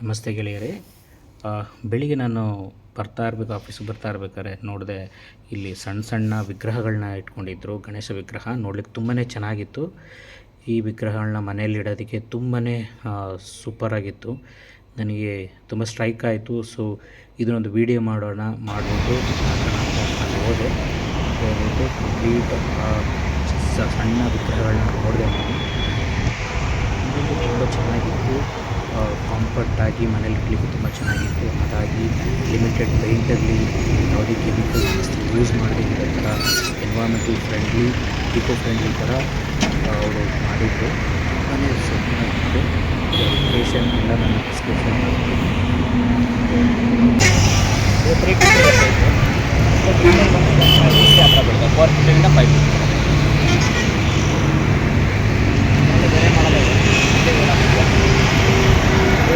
ನಮಸ್ತೆ ಗೆಳೆಯರೇ. ಬೆಳಿಗ್ಗೆ ನಾನು ಆಫೀಸಿಗೆ ಬರ್ತಾ ಇರ್ಬೇಕಾದ್ರೆ ನೋಡಿದೆ, ಇಲ್ಲಿ ಸಣ್ಣ ಸಣ್ಣ ವಿಗ್ರಹಗಳನ್ನ ಇಟ್ಕೊಂಡಿದ್ರು. ಗಣೇಶ ವಿಗ್ರಹ ನೋಡ್ಲಿಕ್ಕೆ ತುಂಬಾ ಚೆನ್ನಾಗಿತ್ತು. ಈ ವಿಗ್ರಹಗಳನ್ನ ಮನೆಯಲ್ಲಿ ಇಡೋದಕ್ಕೆ ತುಂಬಾ ಸೂಪರಾಗಿತ್ತು. ನನಗೆ ತುಂಬ ಸ್ಟ್ರೈಕ್ ಆಯಿತು. ಸೊ ಇದನ್ನೊಂದು ವಿಡಿಯೋ ಮಾಡಿಬಿಟ್ಟು ನಾನು ಹೋದೆ. ಹೋಗ್ಬಿಟ್ಟು ಕಂಪ್ಲೀಟ್ ಸಣ್ಣ ವಿಗ್ರಹಗಳನ್ನ ನೋಡಿದೆ. ನಾನು ತುಂಬ ಚೆನ್ನಾಗಿತ್ತು. ಕಾಂಪರ್ಟಾಗಿ ಮನೇಲಿ ಇಡಲಿಕ್ಕೆ ತುಂಬ ಚೆನ್ನಾಗಿತ್ತು. ಅದಾಗಿ ಲಿಮಿಟೆಡ್ ಪೇಂಟಲ್ಲಿ ಯಾವುದೇ ಕೆಮಿಕಲ್ ಯೂಸ್ ಮಾಡದೆ ಇರೋ ಥರ ಎನ್ವೈರ್ಮೆಂಟಲ್ ಫ್ರೆಂಡ್ಲಿ, ಈಕೋ ಫ್ರೆಂಡ್ಲಿ ಥರ ಅವರು ಮಾಡಿದ್ದು ತುಂಬಾ ಚೆನ್ನಾಗಿತ್ತು. ಲೊಕೇಶನ್ ಎಲ್ಲ ನಾನು ಡಿಸ್ಕ್ರಿಪ್ಷನ್ ಮಾಡ್ತೀನಿ.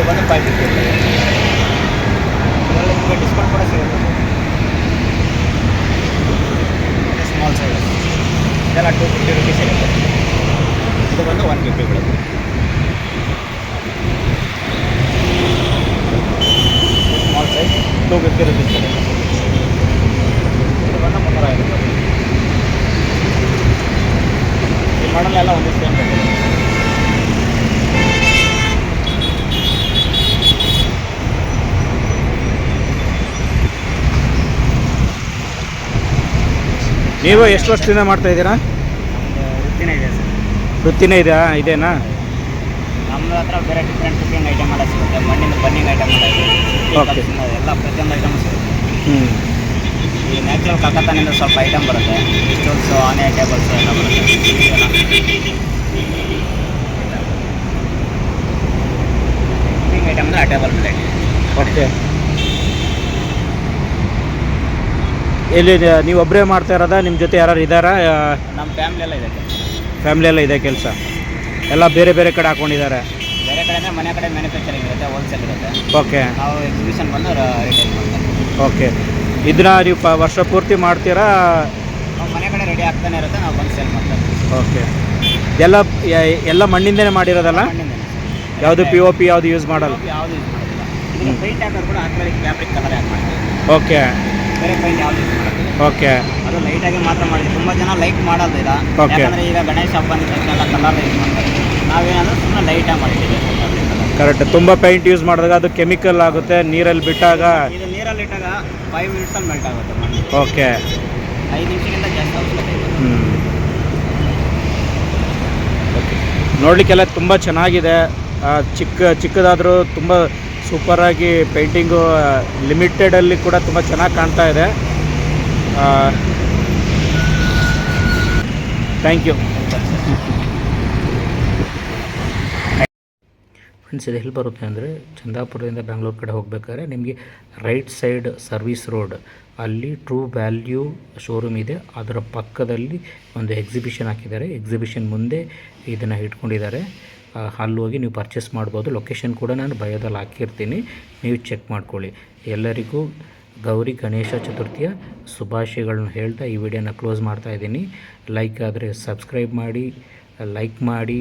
ಬಂದು 550 ಇದರಲ್ಲಿ ನಿಮಗೆ ಡಿಸ್ಕೌಂಟ್ ಕೂಡ ಸಿಗುತ್ತೆ. ಸ್ಮಾಲ್ ಸೈಜ್ ಇದೆಲ್ಲ 250 ರುಪೀಸ್ ಸಿಗುತ್ತೆ. ಇದು ಬಂದು 150 ಬೀಳುತ್ತೆ. ಸ್ಮಾಲ್ ಸೈಜ್ 250 ರುಪೀಸ್ ಸಿಗುತ್ತೆ. ಇದು ಬಂದು 350 ರೂಪಾಯಿ. ಈ ಮಾಡಲೆಲ್ಲ ಒಂದು ಸೇಮ್ ರೇಟ್. ನೀವು ಎಷ್ಟು ವರ್ಷದಿಂದ ಮಾಡ್ತಾಯಿದ್ದೀರಾ? ವೃತ್ತಿನೇ ಇದೆ ಸರ್. ವೃತ್ತಿನೇ ಇದೆಯಾ? ಇದೇನಾ? ನಮ್ಮ ಹತ್ರ ಬೇರೆ ಡಿಫ್ರೆಂಟ್ ಐಟಮ್ ಎಲ್ಲ ಸಿಗುತ್ತೆ. ಮಣ್ಣಿನ ಬನ್ನಿಂಗ್ ಐಟಮ್ ಎಲ್ಲ ಓಕೆ. ಎಲ್ಲ ಪ್ರತಿಯೊಂದು ಐಟಮ್ ಸಿಗುತ್ತೆ. ಈ ನ್ಯಾಚುರಲ್ ಕಕ್ಕತನಿಂದ ಸ್ವಲ್ಪ ಐಟಮ್ ಬರುತ್ತೆ. ಸ್ಟೂಲ್ಸು, ಆನೆ ಟೇಬಲ್ಸು ಎಲ್ಲ ಬರುತ್ತೆ. ಕುಕಿಂಗ್ ಐಟಮ್ ಅಂದರೆ ಟೇಬಲ್ ಪ್ಲೇಟ್. ಓಕೆ. ಎಲ್ಲಿ ನೀವು ಒಬ್ಬರೇ ಮಾಡ್ತಾ ಇರೋದಾ? ನಿಮ್ಮ ಜೊತೆ ಯಾರು ಇದ್ದಾರಾ? ನಮ್ಮ ಫ್ಯಾಮಿಲಿ ಎಲ್ಲ ಇದೆ. ಫ್ಯಾಮಿಲಿ ಎಲ್ಲ ಇದೆ ಕೆಲಸ? ಎಲ್ಲ ಬೇರೆ ಬೇರೆ ಕಡೆ ಹಾಕ್ಕೊಂಡಿದ್ದಾರೆ? ಬೇರೆ ಕಡೆ ಅಂದರೆ ಮನೆ ಕಡೆ ಮ್ಯಾನುಫ್ಯಾಕ್ಚರಿಂಗ್ ಇರುತ್ತೆ, ಹೋಲ್ಸೇಲ್ ಇರುತ್ತೆ. ಓಕೆ. ನಾವು ಎಕ್ಸಿಬಿಷನ್ ಬಂದು ರಿಟೇಲ್ ಮಾಡ್ತಾರೆ. ಓಕೆ. ಇದನ್ನ ನೀವು ವರ್ಷ ಪೂರ್ತಿ ಮಾಡ್ತೀರಾ? ನಾವು ಮನೆ ಕಡೆ ರೆಡಿ ಆಗ್ತಾನೆ ಇರುತ್ತೆ, ನಾವು ಬಂದು ಸೇಲ್ ಮಾಡ್ತಾರೆ. ಓಕೆ. ಎಲ್ಲ ಮಣ್ಣಿಂದನೇ ಮಾಡಿರೋದಲ್ಲ? ಯಾವುದು POP ಯಾವುದು ಯೂಸ್ ಮಾಡಲ್ಲ? ಯಾವುದು ಯೂಸ್ ಮಾಡೋದಿಲ್ಲ. ಇದನ್ನು ಪೇಂಟ್ ಹಾಕೋದು ಕೂಡ ಆಕ್ರಿಲಿಕ್ ಫ್ಯಾಬ್ರಿಕ್ ಕಲರ್ ಹಾಕಿ ಮಾಡ್ತೀವಿ. ಓಕೆ. ಬೇರೆ ಪೇಂಟ್ ಯಾವುದು ಯೂಸ್ ಮಾಡೋದಿಲ್ಲ. ಓಕೆ. ಅದು ಲೈಟಾಗಿ ಮಾತ್ರ ಮಾಡಿದ್ವಿ. ತುಂಬ ಜನ ಲೈಕ್ ಮಾಡೋದಿಲ್ಲ. ಓಕೆ. ಯಾಕಂದರೆ ಈಗ ಗಣೇಶ ಹಬ್ಬ ಎಲ್ಲ ಕಲರ್ ಯೂಸ್ ಮಾಡ್ತಾರೆ. ನಾವೇನಾದರೂ ಸುಮ್ಮನೆ ಲೈಟಾಗಿ ಮಾಡಿದ್ದೀವಿ. ಕರೆಕ್ಟ್. ತುಂಬ ಪೇಂಟ್ ಯೂಸ್ ಮಾಡಿದಾಗ ಅದು ಕೆಮಿಕಲ್ ಆಗುತ್ತೆ. ನೀರಲ್ಲಿ ಬಿಟ್ಟಾಗ ಇದು ನೀರಲ್ಲಿ ಇಟ್ಟಾಗ 5 ಮಿನಿಟ್ಸಲ್ಲಿ ಮೆಲ್ಟ್ ಆಗುತ್ತೆ ಮಣ್ಣು. ಓಕೆ. 5 ನಿಮಿಷಕ್ಕಿಂತ ಜಾಸ್ತಿ ಅವಶ್ಯಕತೆ ಇದೆ. ಓಕೆ. ನೋಡಲಿಕ್ಕೆಲ್ಲ ತುಂಬ ಚೆನ್ನಾಗಿದೆ. ಚಿಕ್ಕದಾದರೂ ತುಂಬ ಸೂಪರಾಗಿ ಪೇಂಟಿಂಗು ಲಿಮಿಟೆಡಲ್ಲಿ ಕೂಡ ತುಂಬ ಚೆನ್ನಾಗಿ ಕಾಣ್ತಾ ಇದೆ. Thank you. ಫ್ರೆಂಡ್ಸ್, ಇದು ಎಲ್ಲಿ ಬರುತ್ತೆ ಅಂದರೆ, ಚಂದಾಪುರದಿಂದ ಬೆಂಗಳೂರು ಕಡೆ ಹೋಗ್ಬೇಕಾದ್ರೆ ನಿಮಗೆ ರೈಟ್ ಸೈಡ್ ಸರ್ವಿಸ್ ರೋಡ್ ಅಲ್ಲಿ ಟ್ರೂ ವ್ಯಾಲ್ಯೂ ಶೋರೂಮ್ ಇದೆ. ಅದರ ಪಕ್ಕದಲ್ಲಿ ಒಂದು ಎಕ್ಸಿಬಿಷನ್ ಹಾಕಿದ್ದಾರೆ. ಎಕ್ಸಿಬಿಷನ್ ಮುಂದೆ ಇದನ್ನು ಇಟ್ಕೊಂಡಿದ್ದಾರೆ. ಅಲ್ಲಿ ಹೋಗಿ ನೀವು ಪರ್ಚೇಸ್ ಮಾಡ್ಬೋದು. ಲೊಕೇಶನ್ ಕೂಡ ನಾನು ಬಯೋದಲ್ಲಿ ಹಾಕಿರ್ತೀನಿ, ನೀವು ಚೆಕ್ ಮಾಡ್ಕೊಳ್ಳಿ. ಎಲ್ಲರಿಗೂ ಗೌರಿ ಗಣೇಶ ಚತುರ್ಥಿಯ ಶುಭಾಶಯಗಳನ್ನ ಹೇಳ್ತಾ ಈ ವಿಡಿಯೋನ ಕ್ಲೋಸ್ ಮಾಡ್ತಾಯಿದ್ದೀನಿ. ಲೈಕ್ ಆದರೆ ಸಬ್ಸ್ಕ್ರೈಬ್ ಮಾಡಿ, ಲೈಕ್ ಮಾಡಿ.